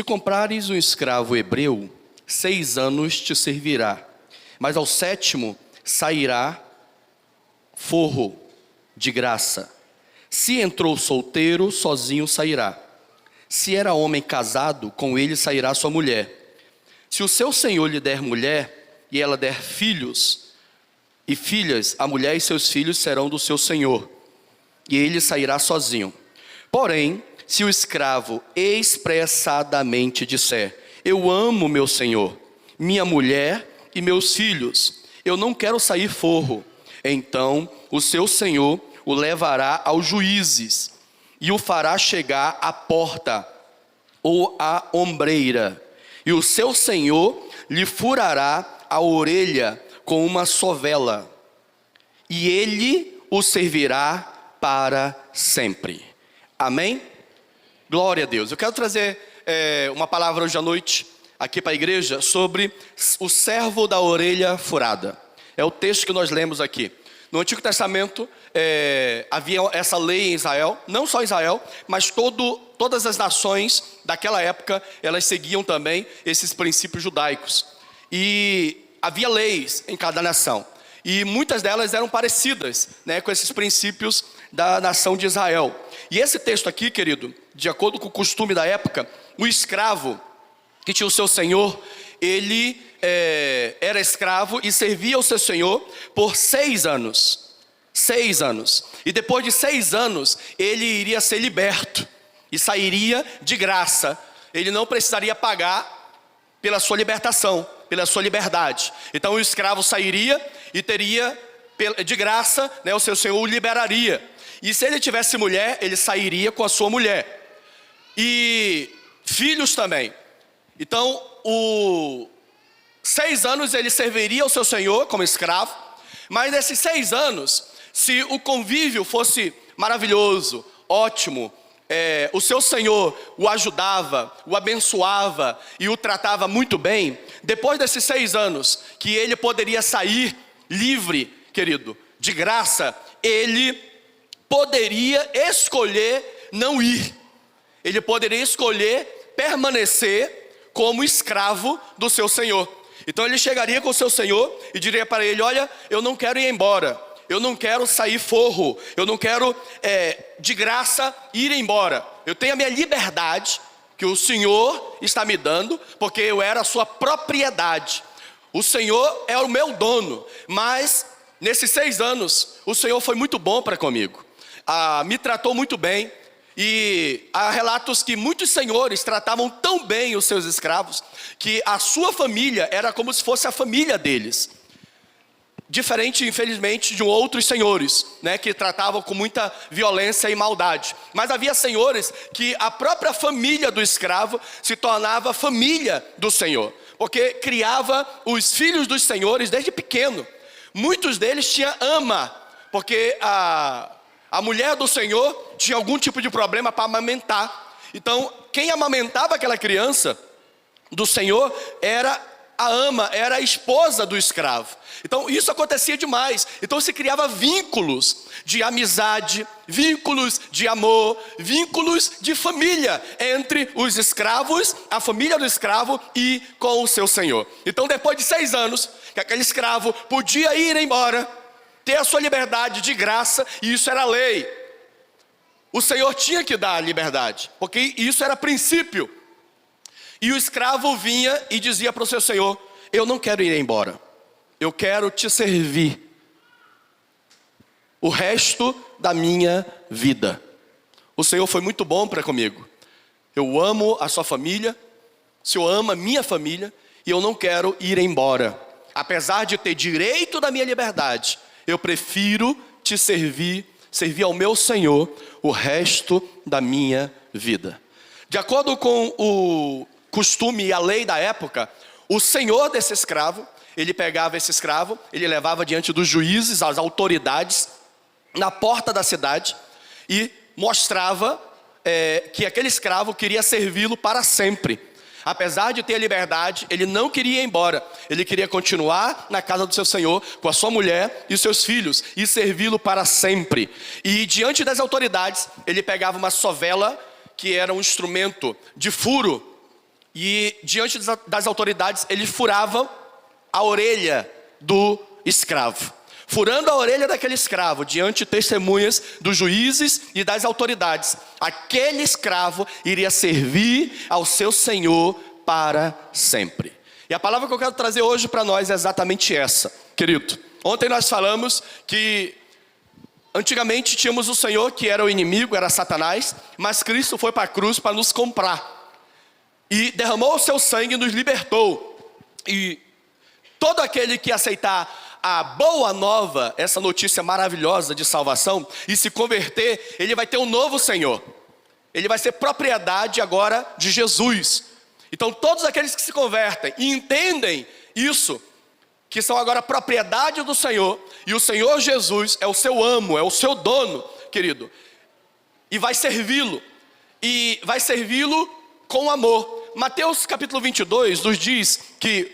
Se comprares um escravo hebreu, 6 anos te servirá, mas ao 7º sairá forro de graça. Se entrou solteiro, sozinho sairá. Se era homem casado, com ele sairá sua mulher. Se o seu senhor lhe der mulher, e ela der filhos e filhas, a mulher e seus filhos serão do seu senhor, e ele sairá sozinho. Porém, se o escravo expressadamente disser: eu amo meu senhor, minha mulher e meus filhos, eu não quero sair forro, então o seu senhor o levará aos juízes e o fará chegar à porta ou à ombreira, e o seu senhor lhe furará a orelha com uma sovela, e ele o servirá para sempre. Amém? Glória a Deus. Eu quero trazer uma palavra hoje à noite aqui para a igreja sobre o servo da orelha furada. É o texto que nós lemos aqui. No Antigo Testamento havia essa lei em Israel, não só Israel, mas todas as nações daquela época, elas seguiam também esses princípios judaicos. E havia leis em cada nação, e muitas delas eram parecidas, né, com esses princípios da nação de Israel. E esse texto aqui, querido, de acordo com o costume da época, o escravo que tinha o seu senhor, ele era escravo e servia ao seu senhor por 6 anos. 6 anos. E depois de 6 anos, ele iria ser liberto e sairia de graça. Ele não precisaria pagar pela sua libertação, pela sua liberdade. Então o escravo sairia e teria de graça, né, o seu senhor o liberaria. E se ele tivesse mulher, ele sairia com a sua mulher. E filhos também. Então, 6 anos ele serviria ao seu senhor como escravo. Mas nesses 6 anos, se o convívio fosse maravilhoso, ótimo, o seu senhor o ajudava, o abençoava e o tratava muito bem, depois desses 6 anos, que ele poderia sair livre, querido, de graça, ele poderia escolher não ir. Ele poderia escolher permanecer como escravo do seu senhor. Então ele chegaria com o seu senhor e diria para ele: olha, eu não quero ir embora, eu não quero sair forro, eu não quero de graça ir embora. Eu tenho a minha liberdade que o Senhor está me dando, porque eu era a sua propriedade. O Senhor é o meu dono, mas nesses 6 anos o Senhor foi muito bom para comigo. Me tratou muito bem. E há relatos que muitos senhores tratavam tão bem os seus escravos, que a sua família era como se fosse a família deles. Diferente, infelizmente, de outros senhores, né, que tratavam com muita violência e maldade. Mas havia senhores que a própria família do escravo se tornava família do Senhor, porque criava os filhos dos senhores desde pequeno. Muitos deles tinham ama, porque a mulher do senhor tinha algum tipo de problema para amamentar. Então, quem amamentava aquela criança do senhor era a ama, era a esposa do escravo. Então, isso acontecia demais. Então, se criava vínculos de amizade, vínculos de amor, vínculos de família entre os escravos, a família do escravo e com o seu senhor. Então, depois de 6 anos, que aquele escravo podia ir embora, ter a sua liberdade de graça, e isso era lei. O Senhor tinha que dar a liberdade, porque isso era princípio. E o escravo vinha e dizia para o seu senhor: eu não quero ir embora, eu quero te servir o resto da minha vida. O Senhor foi muito bom para comigo. Eu amo a sua família, o Senhor ama a minha família, e eu não quero ir embora. Apesar de ter direito da minha liberdade, eu prefiro te servir ao meu Senhor o resto da minha vida. De acordo com o costume e a lei da época, o senhor desse escravo, ele pegava esse escravo, ele levava diante dos juízes, as autoridades, na porta da cidade, e mostrava que aquele escravo queria servi-lo para sempre. Apesar de ter a liberdade, ele não queria ir embora. Ele queria continuar na casa do seu senhor, com a sua mulher e os seus filhos, e servi-lo para sempre. E diante das autoridades, ele pegava uma sovela, que era um instrumento de furo, e diante das autoridades ele furava a orelha do escravo. Furando a orelha daquele escravo, diante de testemunhas dos juízes e das autoridades, aquele escravo iria servir ao seu senhor para sempre. E a palavra que eu quero trazer hoje para nós é exatamente essa, querido. Ontem nós falamos que antigamente tínhamos o Senhor que era o inimigo, era Satanás, mas Cristo foi para a cruz para nos comprar. E derramou o seu sangue e nos libertou. E todo aquele que aceitar a boa nova, essa notícia maravilhosa de salvação, e se converter, ele vai ter um novo Senhor. Ele vai ser propriedade agora de Jesus. Então todos aqueles que se convertem e entendem isso, que são agora propriedade do Senhor, e o Senhor Jesus é o seu amo, é o seu dono, querido, e vai servi-lo com amor. Mateus capítulo 22 nos diz que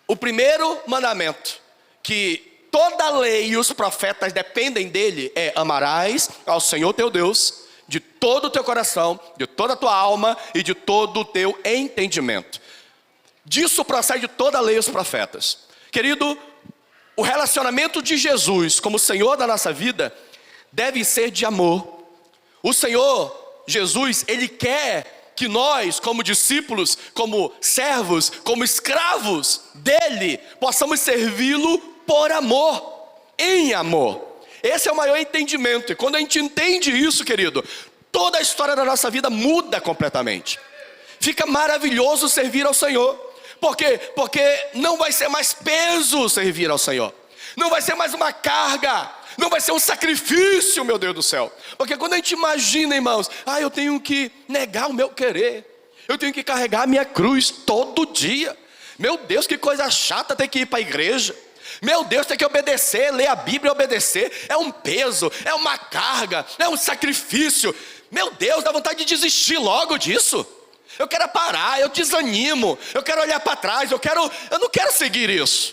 o primeiro mandamento, que toda a lei e os profetas dependem dele, é: amarás ao Senhor teu Deus de todo o teu coração, de toda a tua alma e de todo o teu entendimento. Disso procede toda a lei e os profetas. Querido, o relacionamento de Jesus como Senhor da nossa vida deve ser de amor. O Senhor Jesus, Ele quer que nós, como discípulos, como servos, como escravos dele, possamos servi-lo por amor, em amor. Esse é o maior entendimento. E quando a gente entende isso, querido, toda a história da nossa vida muda completamente. Fica maravilhoso servir ao Senhor. Por quê? Porque não vai ser mais peso servir ao Senhor. Não vai ser mais uma carga. Não vai ser um sacrifício, meu Deus do céu. Porque quando a gente imagina, irmãos, eu tenho que negar o meu querer. Eu tenho que carregar a minha cruz todo dia. Meu Deus, que coisa chata ter que ir para a igreja. Meu Deus, tem que obedecer, ler a Bíblia e obedecer. É um peso, é uma carga, é um sacrifício. Meu Deus, dá vontade de desistir logo disso. Eu quero parar, eu desanimo, eu quero olhar para trás, eu não quero seguir isso.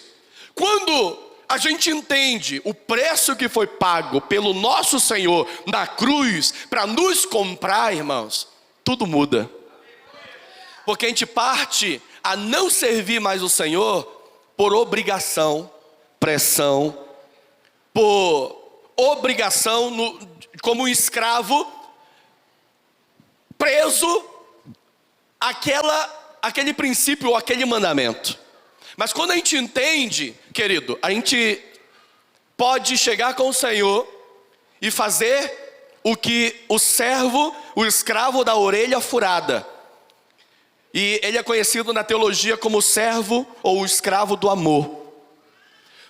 Quando a gente entende o preço que foi pago pelo nosso Senhor na cruz para nos comprar, irmãos, tudo muda. Porque a gente parte a não servir mais o Senhor por obrigação, pressão, por obrigação, como um escravo preso àquele princípio ou aquele mandamento. Mas quando a gente entende, querido, a gente pode chegar com o Senhor e fazer o que o servo, o escravo da orelha furada. E ele é conhecido na teologia como o servo ou o escravo do amor.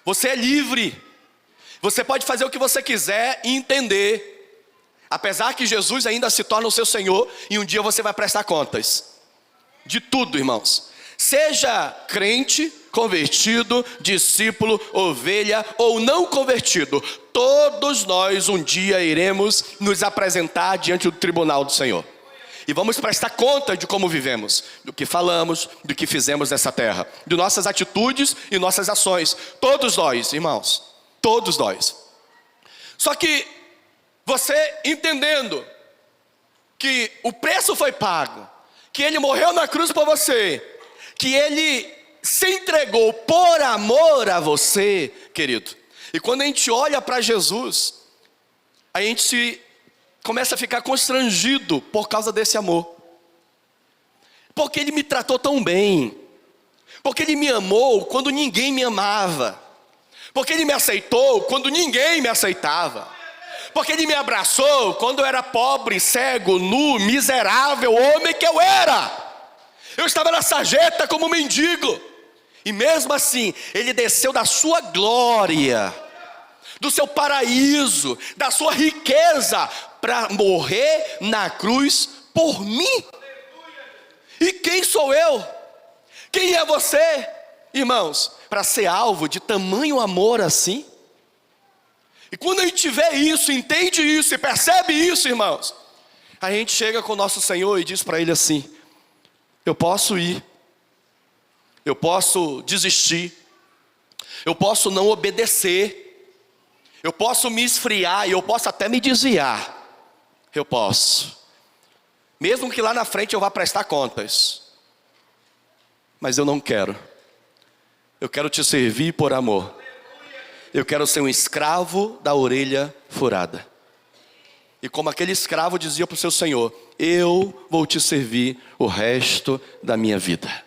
Você é livre. Você pode fazer o que você quiser e entender. Apesar que Jesus ainda se torna o seu Senhor e um dia você vai prestar contas. De tudo, irmãos. Seja crente, convertido, discípulo, ovelha ou não convertido, todos nós um dia iremos nos apresentar diante do tribunal do Senhor. E vamos prestar conta de como vivemos, do que falamos, do que fizemos nessa terra, de nossas atitudes e nossas ações. Todos nós, irmãos, todos nós. Só que você entendendo que o preço foi pago, que Ele morreu na cruz por você, que Ele se entregou por amor a você, querido. E quando a gente olha para Jesus, a gente começa a ficar constrangido por causa desse amor. Porque Ele me tratou tão bem. Porque Ele me amou quando ninguém me amava. Porque Ele me aceitou quando ninguém me aceitava. Porque Ele me abraçou quando eu era pobre, cego, nu, miserável, homem que eu era. Eu estava na sarjeta como mendigo. E mesmo assim, Ele desceu da sua glória, do seu paraíso, da sua riqueza, para morrer na cruz por mim. E quem sou eu? Quem é você, irmãos, para ser alvo de tamanho amor assim? E quando a gente vê isso, entende isso e percebe isso, irmãos, a gente chega com o nosso Senhor e diz para Ele assim: eu posso ir, eu posso desistir, eu posso não obedecer, eu posso me esfriar e eu posso até me desviar. Eu posso, mesmo que lá na frente eu vá prestar contas, mas eu não quero. Eu quero te servir por amor. Eu quero ser um escravo da orelha furada. E como aquele escravo dizia para o seu senhor: eu vou te servir o resto da minha vida.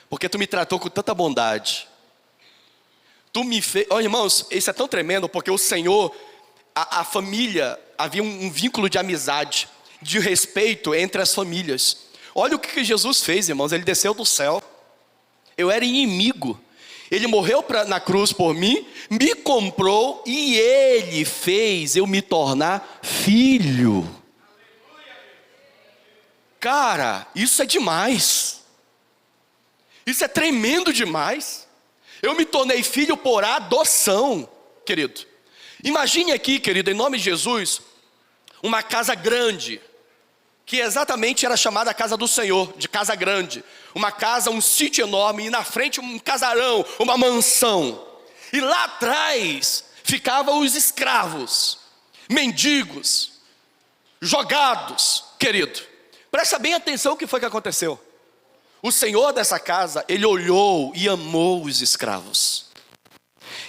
Porque tu me tratou com tanta bondade. Tu me fez... Oh, irmãos, isso é tão tremendo, porque o Senhor, a família, havia um vínculo de amizade, de respeito entre as famílias. Olha o que Jesus fez, irmãos. Ele desceu do céu. Eu era inimigo. Ele morreu na cruz por mim, me comprou e Ele fez eu me tornar filho. Cara, isso é demais. Isso é tremendo demais. Eu me tornei filho por adoção, querido. Imagine aqui, querido, em nome de Jesus, uma casa grande, que exatamente era chamada casa do Senhor, de casa grande. Uma casa, um sítio enorme, e na frente um casarão, uma mansão. E lá atrás ficavam os escravos, mendigos, jogados, querido. Presta bem atenção o que foi que aconteceu. O Senhor dessa casa, Ele olhou e amou os escravos.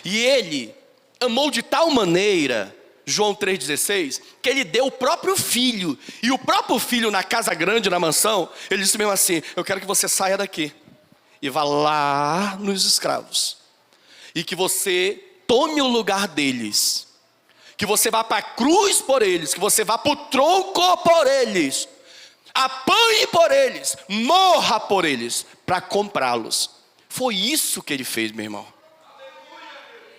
E Ele amou de tal maneira, João 3,16, que Ele deu o próprio Filho. E o próprio Filho na casa grande, na mansão, Ele disse mesmo assim: eu quero que você saia daqui e vá lá nos escravos. E que você tome o lugar deles. Que você vá para a cruz por eles. Que você vá para o tronco por eles. Apanhe por eles, morra por eles, para comprá-los. Foi isso que Ele fez, meu irmão.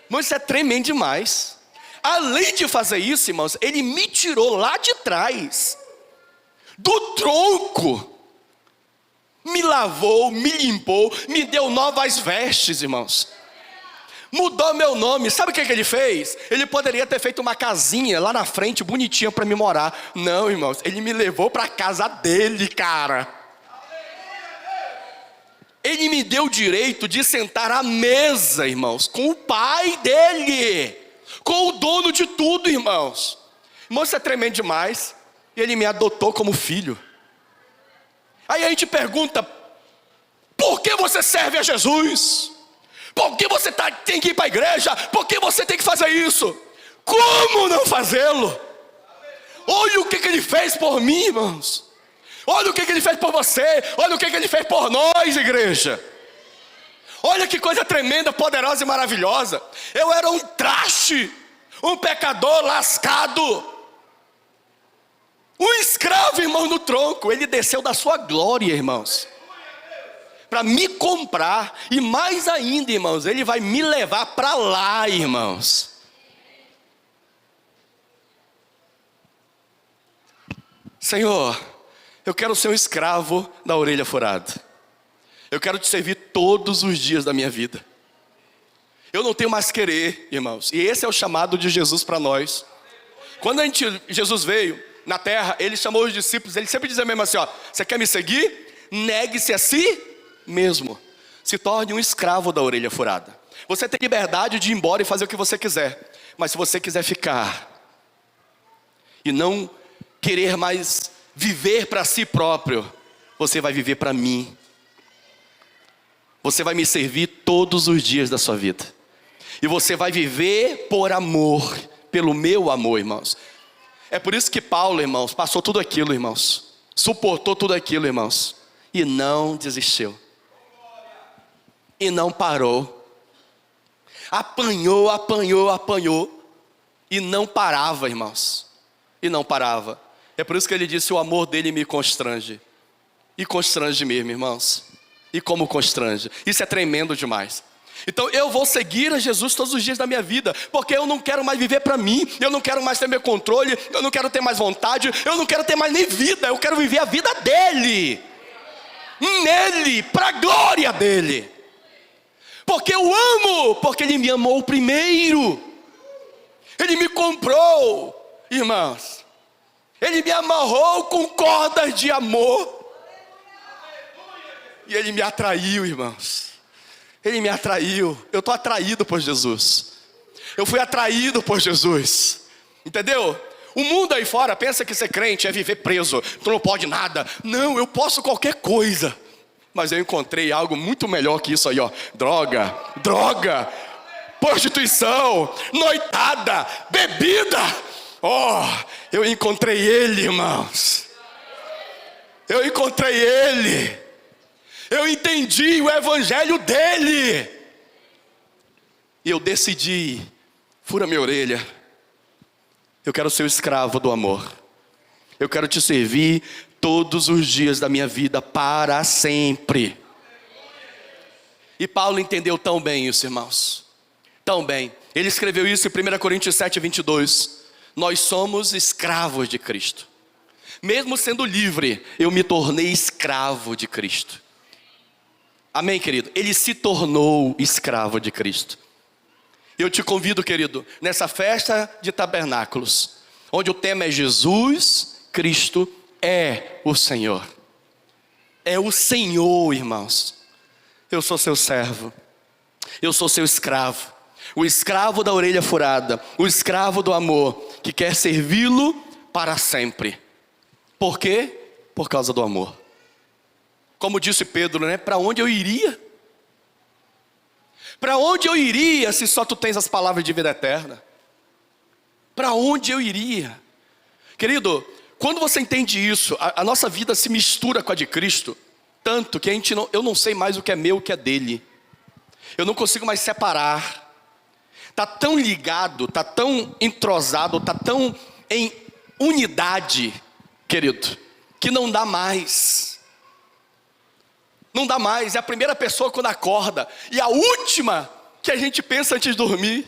Mas isso é tremendo demais. Além de fazer isso, irmãos, Ele me tirou lá de trás, do tronco, me lavou, me limpou, me deu novas vestes, irmãos. Mudou meu nome. Sabe o que Ele fez? Ele poderia ter feito uma casinha lá na frente, bonitinha para me morar. Não, irmãos, Ele me levou para a casa dele, cara. Ele me deu o direito de sentar à mesa, irmãos, com o pai dele, com o dono de tudo, irmãos. Irmãos, isso é tremendo demais. E Ele me adotou como filho. Aí a gente pergunta: por que você serve a Jesus? Por que você tem que ir para a igreja? Por que você tem que fazer isso? Como não fazê-lo? Olha o que Ele fez por mim, irmãos. Olha o que Ele fez por você. Olha o que Ele fez por nós, igreja. Olha que coisa tremenda, poderosa e maravilhosa. Eu era um traste, um pecador lascado, um escravo, irmão, no tronco. Ele desceu da sua glória, irmãos, para me comprar. E mais ainda, irmãos, Ele vai me levar para lá, irmãos. Senhor, eu quero ser um escravo da orelha furada. Eu quero te servir todos os dias da minha vida. Eu não tenho mais querer, irmãos. E esse é o chamado de Jesus para nós. Quando Jesus veio na terra, Ele chamou os discípulos. Ele sempre dizia mesmo assim: ó, você quer me seguir? Negue-se a si mesmo, se torne um escravo da orelha furada. Você tem liberdade de ir embora e fazer o que você quiser, mas se você quiser ficar e não querer mais viver para si próprio, você vai viver para mim. Você vai me servir todos os dias da sua vida, e você vai viver por amor, pelo meu amor, irmãos. É por isso que Paulo, irmãos, passou tudo aquilo, irmãos, suportou tudo aquilo, irmãos, e não desistiu. E não parou. Apanhou, apanhou, apanhou. E não parava, irmãos. E não parava. É por isso que ele disse: o amor dele me constrange. E constrange mesmo, irmãos. E como constrange. Isso é tremendo demais. Então eu vou seguir a Jesus todos os dias da minha vida, porque eu não quero mais viver para mim. Eu não quero mais ter meu controle. Eu não quero ter mais vontade. Eu não quero ter mais nem vida. Eu quero viver a vida dele, nele, para a glória dele. Porque eu amo, porque Ele me amou primeiro. Ele me comprou, irmãos. Ele me amarrou com cordas de amor. E Ele me atraiu, irmãos. Ele me atraiu. Eu estou atraído por Jesus. Eu fui atraído por Jesus. Entendeu? O mundo aí fora pensa que ser crente é viver preso. Tu não pode nada. Não, eu posso qualquer coisa. Mas eu encontrei algo muito melhor que isso aí, ó. Droga, prostituição, noitada, bebida. Oh, eu encontrei ele, irmãos. Eu encontrei ele. Eu entendi o evangelho dele. E eu decidi, fura minha orelha. Eu quero ser o escravo do amor. Eu quero te servir todos os dias da minha vida para sempre. E Paulo entendeu tão bem isso, irmãos. Tão bem. Ele escreveu isso em 1 Coríntios 7:22. Nós somos escravos de Cristo. Mesmo sendo livre, eu me tornei escravo de Cristo. Amém, querido? Ele se tornou escravo de Cristo. Eu te convido, querido, nessa festa de tabernáculos, onde o tema é Jesus Cristo é o Senhor. É o Senhor, irmãos. Eu sou seu servo. Eu sou seu escravo. O escravo da orelha furada. O escravo do amor, que quer servi-lo para sempre. Por quê? Por causa do amor. Como disse Pedro, né? Para onde eu iria? Para onde eu iria se só tu tens as palavras de vida eterna? Para onde eu iria? Querido, quando você entende isso, a nossa vida se mistura com a de Cristo, tanto que eu não sei mais o que é meu, o que é dele. Eu não consigo mais separar. Está tão ligado, está tão entrosado, está tão em unidade, querido, que não dá mais. Não dá mais, é a primeira pessoa quando acorda, e a última que a gente pensa antes de dormir,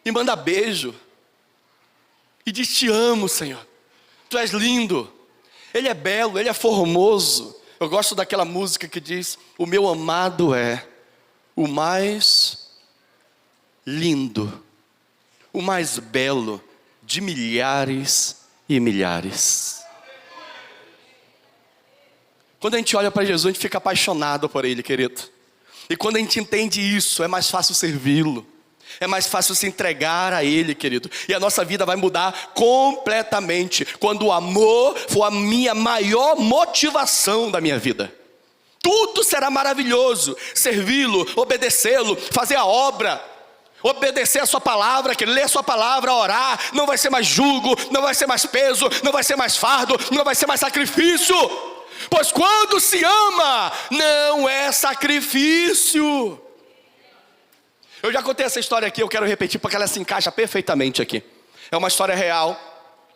e manda beijo, e diz: te amo, Senhor, tu és lindo, Ele é belo, Ele é formoso. Eu gosto daquela música que diz: o meu amado é o mais lindo, o mais belo de milhares e milhares. Quando a gente olha para Jesus, a gente fica apaixonado por Ele, querido. E quando a gente entende isso, é mais fácil servi-lo. É mais fácil se entregar a Ele, querido. E a nossa vida vai mudar completamente quando o amor for a minha maior motivação da minha vida. Tudo será maravilhoso. Servi-lo, obedecê-lo, fazer a obra, obedecer a sua palavra, que ler a sua palavra, orar. Não vai ser mais jugo, não vai ser mais peso, não vai ser mais fardo, não vai ser mais sacrifício. Pois quando se ama, não é sacrifício. Eu já contei essa história aqui, eu quero repetir porque ela se encaixa perfeitamente aqui. É uma história real,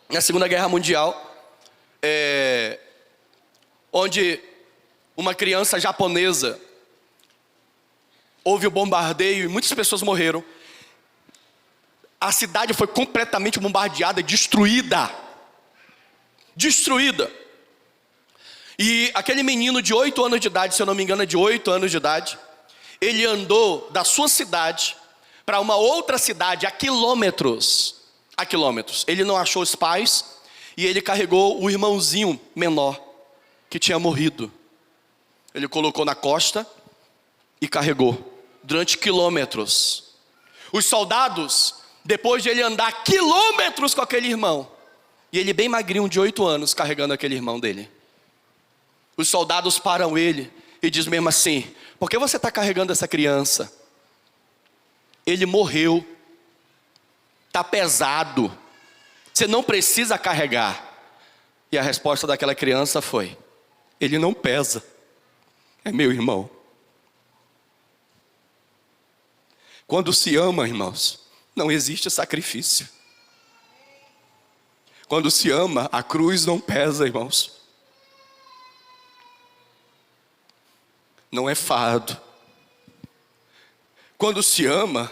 na Segunda Guerra Mundial, onde uma criança japonesa, houve o bombardeio e muitas pessoas morreram. A cidade foi completamente bombardeada, destruída. E aquele menino de 8 anos de idade, se eu não me engano é de 8 anos de idade, ele andou da sua cidade para uma outra cidade a quilômetros. Ele não achou os pais e ele carregou o irmãozinho menor que tinha morrido. Ele colocou na costa e carregou durante quilômetros. Os soldados, depois de ele andar quilômetros com aquele irmão, e ele bem magrinho de 8 anos carregando aquele irmão dele, os soldados param ele e dizem mesmo assim: por que você está carregando essa criança? Ele morreu, está pesado, você não precisa carregar. E a resposta daquela criança foi: ele não pesa, é meu irmão. Quando se ama, irmãos, não existe sacrifício. Quando se ama, a cruz não pesa, irmãos. Não é fardo. Quando se ama,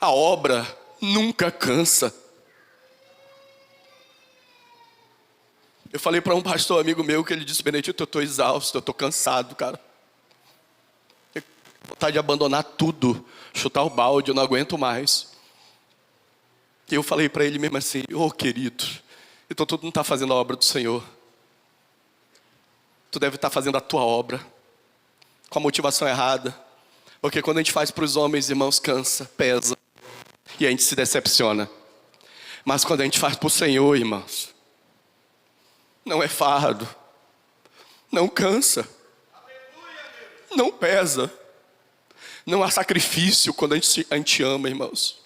a obra nunca cansa. Eu falei para um pastor amigo meu que ele disse: Benedito, eu estou exausto, eu estou cansado, cara. Eu tenho vontade de abandonar tudo, chutar o balde, eu não aguento mais. E eu falei para ele mesmo assim: querido, então tu não está fazendo a obra do Senhor. Tu deve estar fazendo a tua obra com a motivação errada. Porque quando a gente faz para os homens, irmãos, cansa, pesa. E a gente se decepciona. Mas quando a gente faz para o Senhor, irmãos, não é fardo. não cansa, não pesa. Não há sacrifício quando a gente ama, irmãos.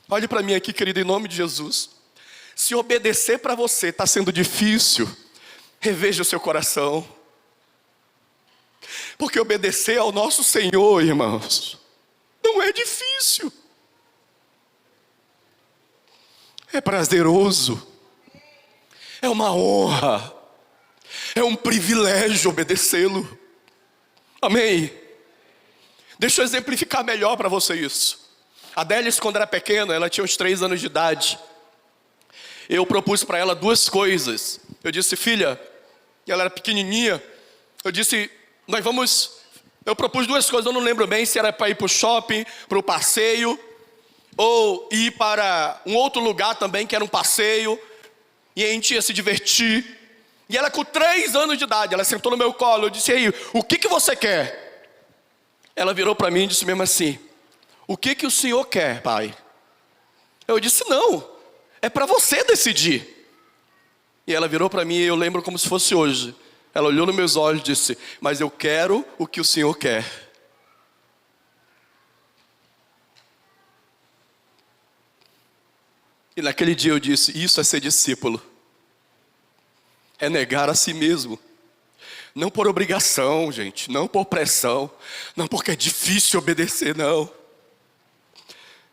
Olhe para mim aqui, querido, em nome de Jesus. Se obedecer para você está sendo difícil, reveja o seu coração. Porque obedecer ao nosso Senhor, irmãos, não é difícil. É prazeroso. É uma honra. É um privilégio obedecê-lo. Amém? Deixa eu exemplificar melhor para você isso. A Délis, quando era pequena, ela tinha uns 3 anos de idade. Eu propus para ela 2 coisas. Eu disse, filha, e ela era pequenininha. Eu disse, eu propus 2 coisas, eu não lembro bem se era para ir para o shopping, para o passeio, ou ir para um outro lugar também, que era um passeio, e a gente ia se divertir. E ela com 3 anos de idade, ela sentou no meu colo, eu disse, aí, o que você quer? Ela virou para mim e disse mesmo assim, o que o senhor quer, pai? Eu disse, não, é para você decidir. E ela virou para mim e eu lembro como se fosse hoje. Ela olhou nos meus olhos e disse, mas eu quero o que o senhor quer. E naquele dia eu disse, isso é ser discípulo. É negar a si mesmo. Não por obrigação, gente, não por pressão, não porque é difícil obedecer, não.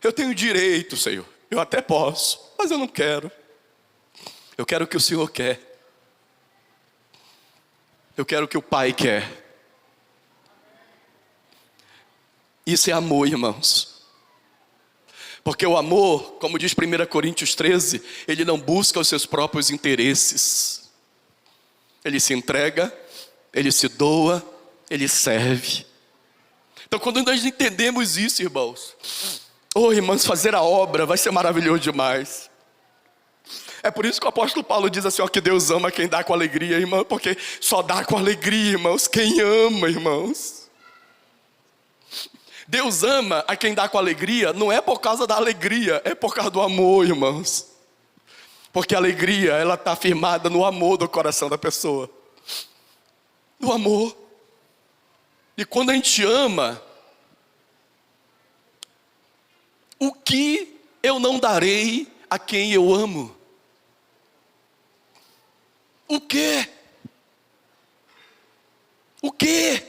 Eu tenho direito, Senhor, eu até posso, mas eu não quero. Eu quero o que o Senhor quer. Eu quero o que o Pai quer. Isso é amor, irmãos. Porque o amor, como diz 1 Coríntios 13, ele não busca os seus próprios interesses. Ele se entrega, ele se doa, ele serve. Então quando nós entendemos isso, irmãos, irmãos, fazer a obra vai ser maravilhoso demais. É por isso que o apóstolo Paulo diz assim, que Deus ama quem dá com alegria, irmão, porque só dá com alegria, irmãos, quem ama, irmãos. Deus ama a quem dá com alegria, não é por causa da alegria, é por causa do amor, irmãos. Porque a alegria, ela está firmada no amor do coração da pessoa. No amor. E quando a gente ama, o que eu não darei a quem eu amo? O quê? O quê?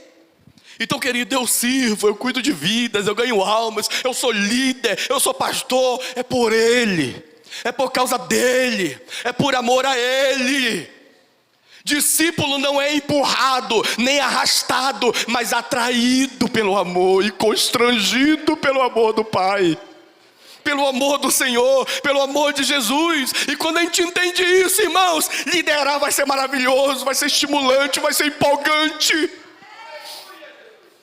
Então, querido, eu sirvo, eu cuido de vidas, eu ganho almas, eu sou líder, eu sou pastor, é por Ele, é por causa dEle, é por amor a Ele. Discípulo não é empurrado, nem arrastado, mas atraído pelo amor e constrangido pelo amor do Pai. Pelo amor do Senhor, pelo amor de Jesus. E quando a gente entende isso, irmãos, liderar vai ser maravilhoso, vai ser estimulante, vai ser empolgante.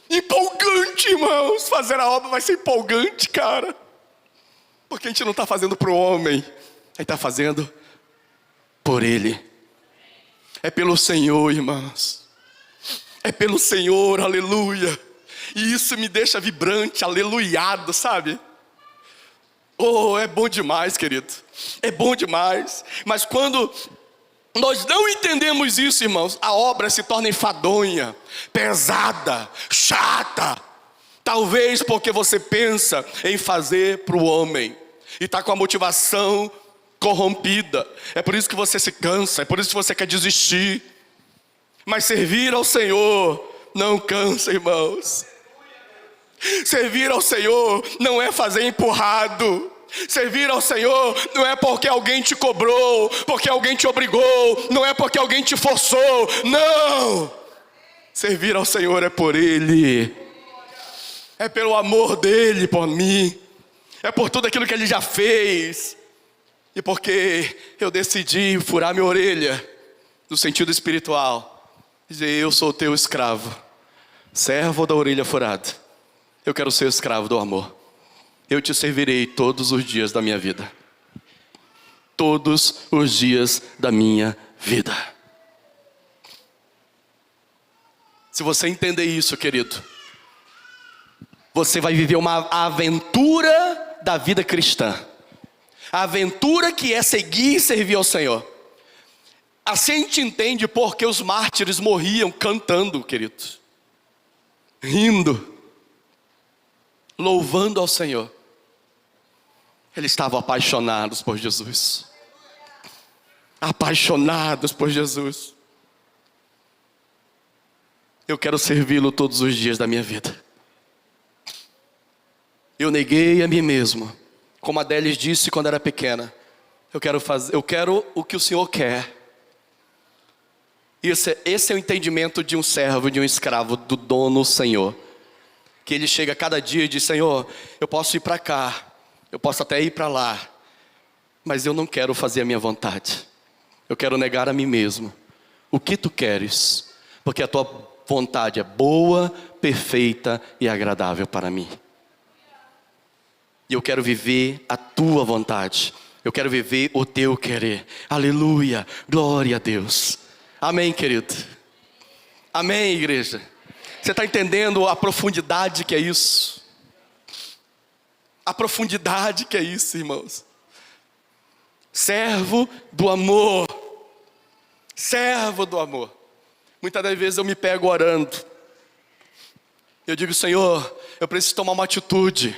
Empolgante, irmãos. Fazer a obra vai ser empolgante, cara. Porque a gente não está fazendo para o homem, a gente está fazendo por Ele. É pelo Senhor, irmãos. É pelo Senhor, aleluia. E isso me deixa vibrante, aleluiado, sabe? É bom demais, querido. É bom demais. Mas quando nós não entendemos isso, irmãos, a obra se torna enfadonha, pesada, chata. Talvez porque você pensa em fazer para o homem e está com a motivação corrompida. É por isso que você se cansa, é por isso que você quer desistir. Mas servir ao Senhor não cansa, irmãos. Servir ao Senhor não é fazer empurrado. Servir ao Senhor não é porque alguém te cobrou, porque alguém te obrigou, não é porque alguém te forçou, não. Servir ao Senhor é por Ele, é pelo amor dEle por mim, é por tudo aquilo que Ele já fez, e porque eu decidi furar minha orelha, no sentido espiritual, dizer, eu sou teu escravo, servo da orelha furada, eu quero ser escravo do amor. Eu te servirei todos os dias da minha vida. Todos os dias da minha vida. Se você entender isso, querido, você vai viver uma aventura da vida cristã. A aventura que é seguir e servir ao Senhor. Assim a gente entende porque os mártires morriam cantando, querido, rindo, louvando ao Senhor. Eles estavam apaixonados por Jesus. Apaixonados por Jesus. Eu quero servi-lo todos os dias da minha vida. Eu neguei a mim mesmo, como a Délis disse quando era pequena. Eu quero o que o Senhor quer. Esse é o entendimento de um servo, de um escravo, do dono Senhor. Que ele chega cada dia e diz: Senhor, eu posso ir para cá, eu posso até ir para lá, mas eu não quero fazer a minha vontade. Eu quero negar a mim mesmo. O que tu queres? Porque a tua vontade é boa, perfeita e agradável para mim. E eu quero viver a tua vontade. Eu quero viver o teu querer. Aleluia, glória a Deus. Amém, querido. Amém, igreja. Você está entendendo a profundidade que é isso? A profundidade que é isso, irmãos. Servo do amor. Servo do amor. Muitas das vezes eu me pego orando. Eu digo: Senhor, eu preciso tomar uma atitude.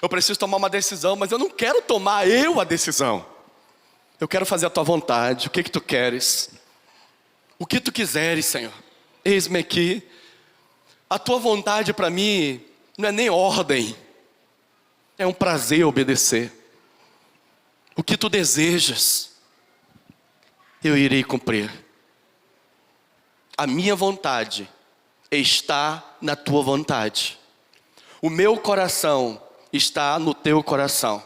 Eu preciso tomar uma decisão, mas eu não quero tomar eu a decisão. Eu quero fazer a tua vontade. O que tu queres? O que tu quiseres, Senhor. Eis-me aqui. A tua vontade para mim não é nem ordem. É um prazer obedecer. O que tu desejas, eu irei cumprir. A minha vontade está na tua vontade. O meu coração está no teu coração.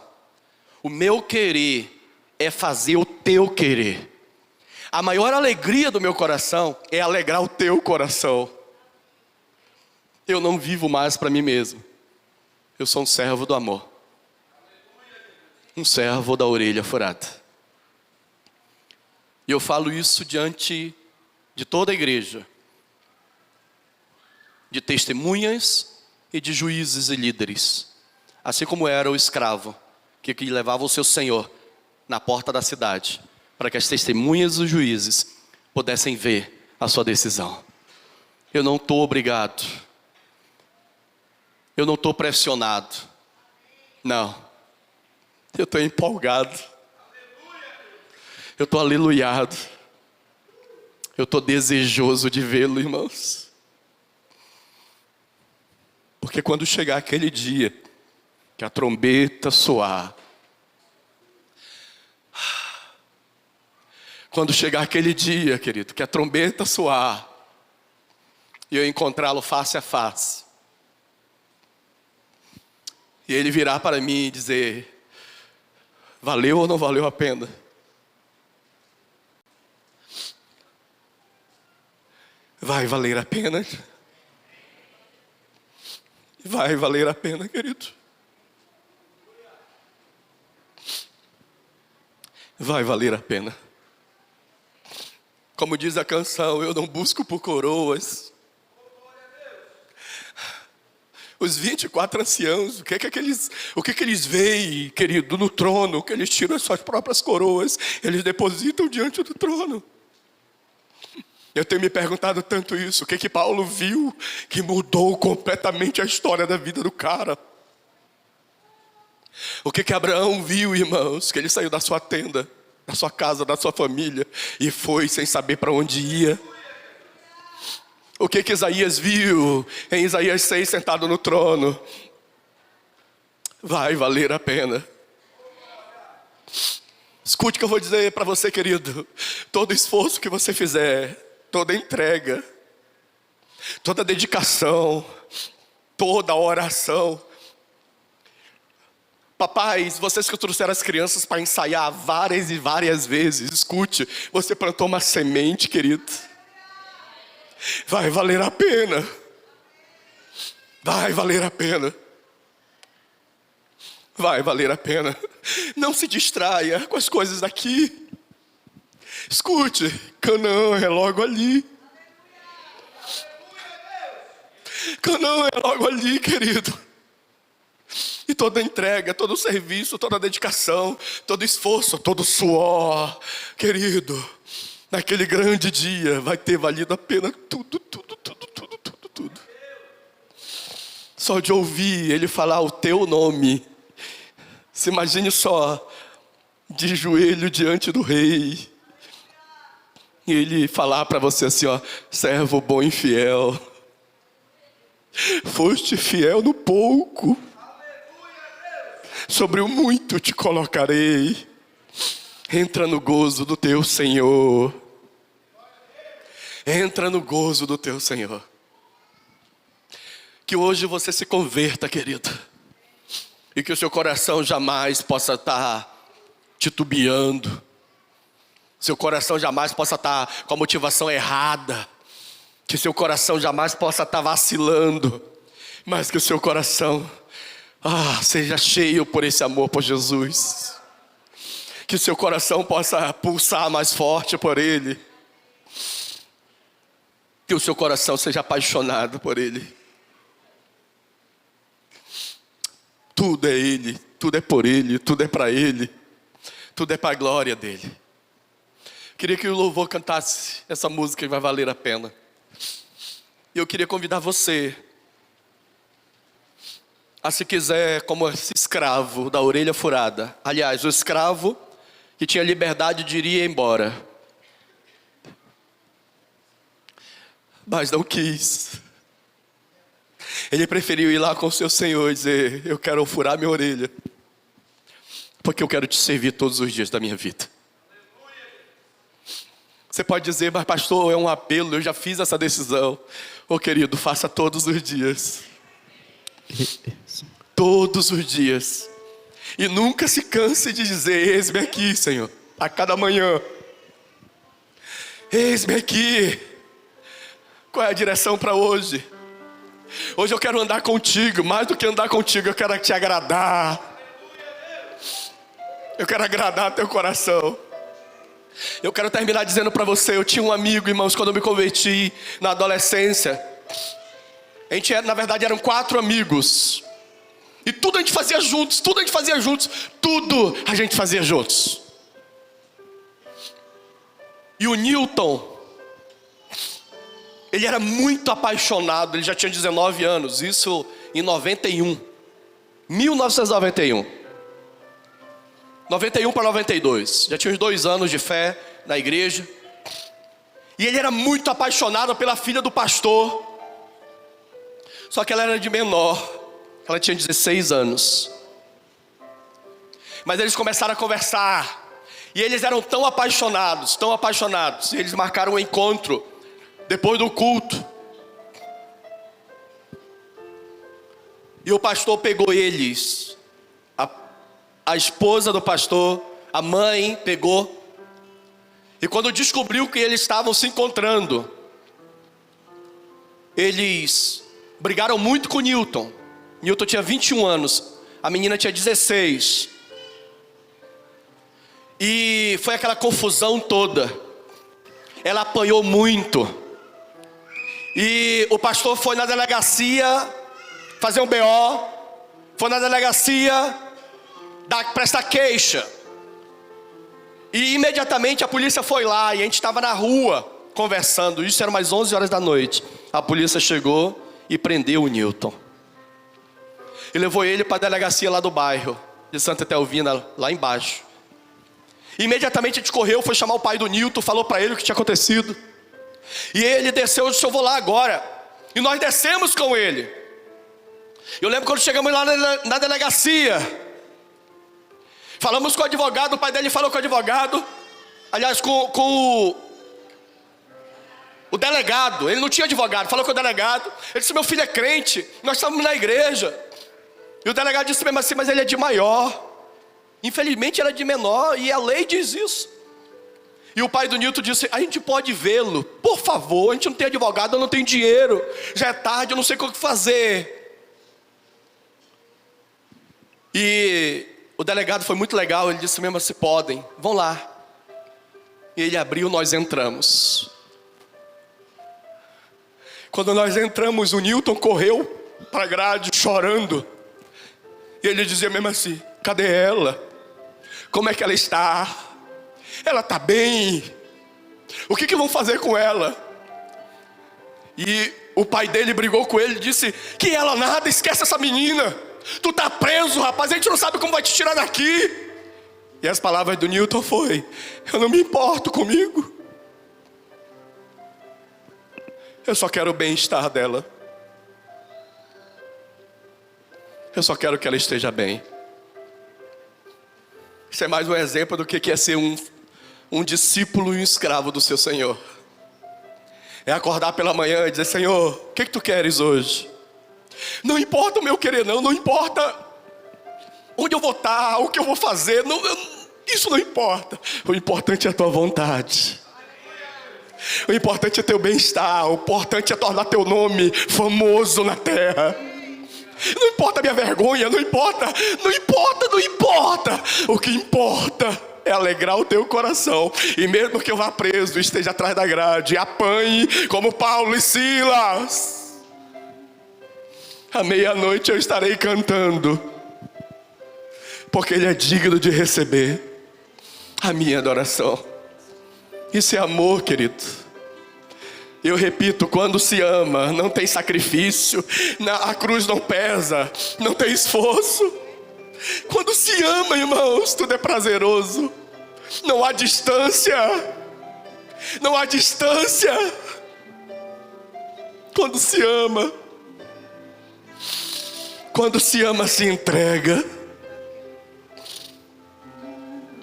O meu querer é fazer o teu querer. A maior alegria do meu coração é alegrar o teu coração. Eu não vivo mais para mim mesmo. Eu sou um servo do amor. Um servo da orelha furada. E eu falo isso diante de toda a igreja, de testemunhas e de juízes e líderes. Assim como era o escravo que levava o seu senhor na porta da cidade, para que as testemunhas e os juízes pudessem ver a sua decisão. Eu não estou obrigado. Eu não estou pressionado. Não. Eu estou empolgado. Eu estou aleluiado. Eu estou desejoso de vê-lo, irmãos. Porque quando chegar aquele dia que a trombeta soar, quando chegar aquele dia, querido, que a trombeta soar, e eu encontrá-lo face a face, e ele virar para mim e dizer: valeu ou não valeu a pena? Vai valer a pena? Vai valer a pena, querido. Vai valer a pena. Como diz a canção, eu não busco por coroas. Os 24 anciãos, o que que eles veem, querido, no trono? Que eles tiram as suas próprias coroas, eles depositam diante do trono. Eu tenho me perguntado tanto isso. O que Paulo viu que mudou completamente a história da vida do cara? O que Abraão viu, irmãos? Que ele saiu da sua tenda, da sua casa, da sua família, e foi sem saber para onde ia. O que Isaías viu em Isaías 6, sentado no trono? Vai valer a pena. Escute o que eu vou dizer para você, querido. Todo esforço que você fizer, toda entrega, toda dedicação, toda oração. Papais, vocês que trouxeram as crianças para ensaiar várias e várias vezes, escute, você plantou uma semente, querido. Vai valer a pena. Vai valer a pena. Vai valer a pena. Não se distraia com as coisas daqui. Escute, Canaã é logo ali. Canaã é logo ali, querido. E toda entrega, todo serviço, toda dedicação, todo esforço, todo suor, querido, naquele grande dia, vai ter valido a pena tudo, tudo, tudo, tudo, tudo, tudo. Só de ouvir ele falar o teu nome. Se imagine só, de joelho diante do rei. E ele falar para você assim, ó: servo bom e fiel. Foste fiel no pouco. Sobre o muito te colocarei. Entra no gozo do teu Senhor. Entra no gozo do teu Senhor. Que hoje você se converta, querido. E que o seu coração jamais possa estar titubeando. Seu coração jamais possa estar com a motivação errada. Que seu coração jamais possa estar vacilando. Mas que o seu coração seja cheio por esse amor por Jesus. Que seu coração possa pulsar mais forte por Ele. Que o seu coração seja apaixonado por Ele. Tudo é Ele, tudo é por Ele, tudo é para Ele. Tudo é para a glória dEle. Queria que o louvor cantasse essa música que vai valer a pena. E eu queria convidar você a, se quiser, como esse escravo da orelha furada. Aliás, o escravo que tinha liberdade de ir embora, mas não quis. Ele preferiu ir lá com o seu Senhor e dizer: eu quero furar minha orelha, porque eu quero te servir todos os dias da minha vida. Você pode dizer: mas pastor, é um apelo, eu já fiz essa decisão. Querido, faça todos os dias. Todos os dias. E nunca se canse de dizer: eis-me aqui, Senhor. A cada manhã. Eis-me aqui. Qual é a direção para hoje? Hoje eu quero andar contigo. Mais do que andar contigo, eu quero te agradar. Eu quero agradar teu coração. Eu quero terminar dizendo para você: eu tinha um amigo, irmãos, quando eu me converti na adolescência. A gente, na verdade, eram 4 amigos. E tudo a gente fazia juntos, tudo a gente fazia juntos. Tudo a gente fazia juntos. E o Newton, ele era muito apaixonado, ele já tinha 19 anos, isso em 1991. 91 para 92, já tinha uns 2 anos de fé na igreja. E ele era muito apaixonado pela filha do pastor. Só que ela era de menor, ela tinha 16 anos. Mas eles começaram a conversar. E eles eram tão apaixonados, e eles marcaram um encontro depois do culto. E o pastor pegou eles, a esposa do pastor, a mãe pegou. E quando descobriu que eles estavam se encontrando, eles brigaram muito com Newton. Newton tinha 21 anos, a menina tinha 16. E foi aquela confusão toda. Ela apanhou muito. E o pastor foi na delegacia fazer um BO. Foi na delegacia prestar queixa. E imediatamente a polícia foi lá. E a gente estava na rua conversando. Isso era mais 11 horas da noite. A polícia chegou e prendeu o Newton. E levou ele para a delegacia lá do bairro de Santa Etelvina, lá embaixo. Imediatamente a gente correu, foi chamar o pai do Newton, falou para ele o que tinha acontecido. E ele desceu, eu disse: eu vou lá agora. E nós descemos com ele. Eu lembro quando chegamos lá na delegacia, falamos com o advogado, o pai dele falou com o advogado. Aliás, com o delegado, ele não tinha advogado, falou com o delegado. Ele disse: meu filho é crente, nós estamos na igreja. E o delegado disse mesmo assim: mas ele é de maior. Infelizmente era de menor e a lei diz isso. E o pai do Newton disse: a gente pode vê-lo, por favor, a gente não tem advogado, eu não tenho dinheiro, já é tarde, eu não sei o que fazer. E o delegado foi muito legal, ele disse mesmo assim: podem, vão lá. E ele abriu, nós entramos. Quando nós entramos, o Newton correu para a grade chorando. E ele dizia mesmo assim: cadê ela? Como é que ela está? Ela está bem? O que vão fazer com ela? E o pai dele brigou com ele e disse: que ela nada, esquece essa menina. Tu tá preso, rapaz, a gente não sabe como vai te tirar daqui. E as palavras do Newton foi: eu não me importo comigo. Eu só quero o bem-estar dela. Eu só quero que ela esteja bem. Isso é mais um exemplo do que é ser um discípulo e um escravo do seu Senhor. É acordar pela manhã e dizer: Senhor, o que tu queres hoje? Não importa o meu querer, não importa onde eu vou estar, o que eu vou fazer, isso não importa. O importante é a tua vontade. O importante é teu bem-estar. O importante é tornar teu nome famoso na terra. Não importa a minha vergonha, não importa. O que importa é alegrar o teu coração. E mesmo que eu vá preso, esteja atrás da grade, apanhe como Paulo e Silas, à meia-noite eu estarei cantando, porque Ele é digno de receber a minha adoração. Isso é amor, querido. Eu repito, quando se ama, não tem sacrifício, a cruz não pesa, não tem esforço. Quando se ama, irmãos, tudo é prazeroso. Não há distância. Não há distância. Quando se ama, se entrega.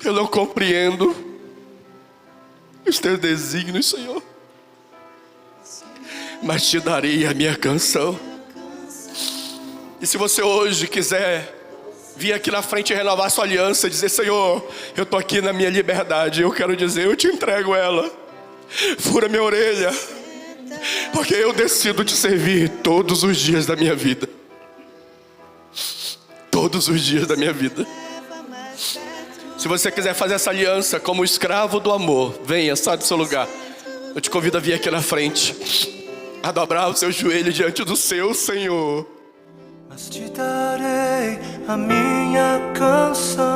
Eu não compreendo os teus desígnios, Senhor, mas te darei a minha canção. E se você hoje quiser vir aqui na frente e renovar sua aliança e dizer: Senhor, eu estou aqui na minha liberdade, eu quero dizer, eu te entrego ela. Fura minha orelha, porque eu decido te servir todos os dias da minha vida. Todos os dias da minha vida. Se você quiser fazer essa aliança como escravo do amor, venha, sai do seu lugar. Eu te convido a vir aqui na frente, a dobrar o seu joelho diante do seu Senhor. Mas te darei a minha canção.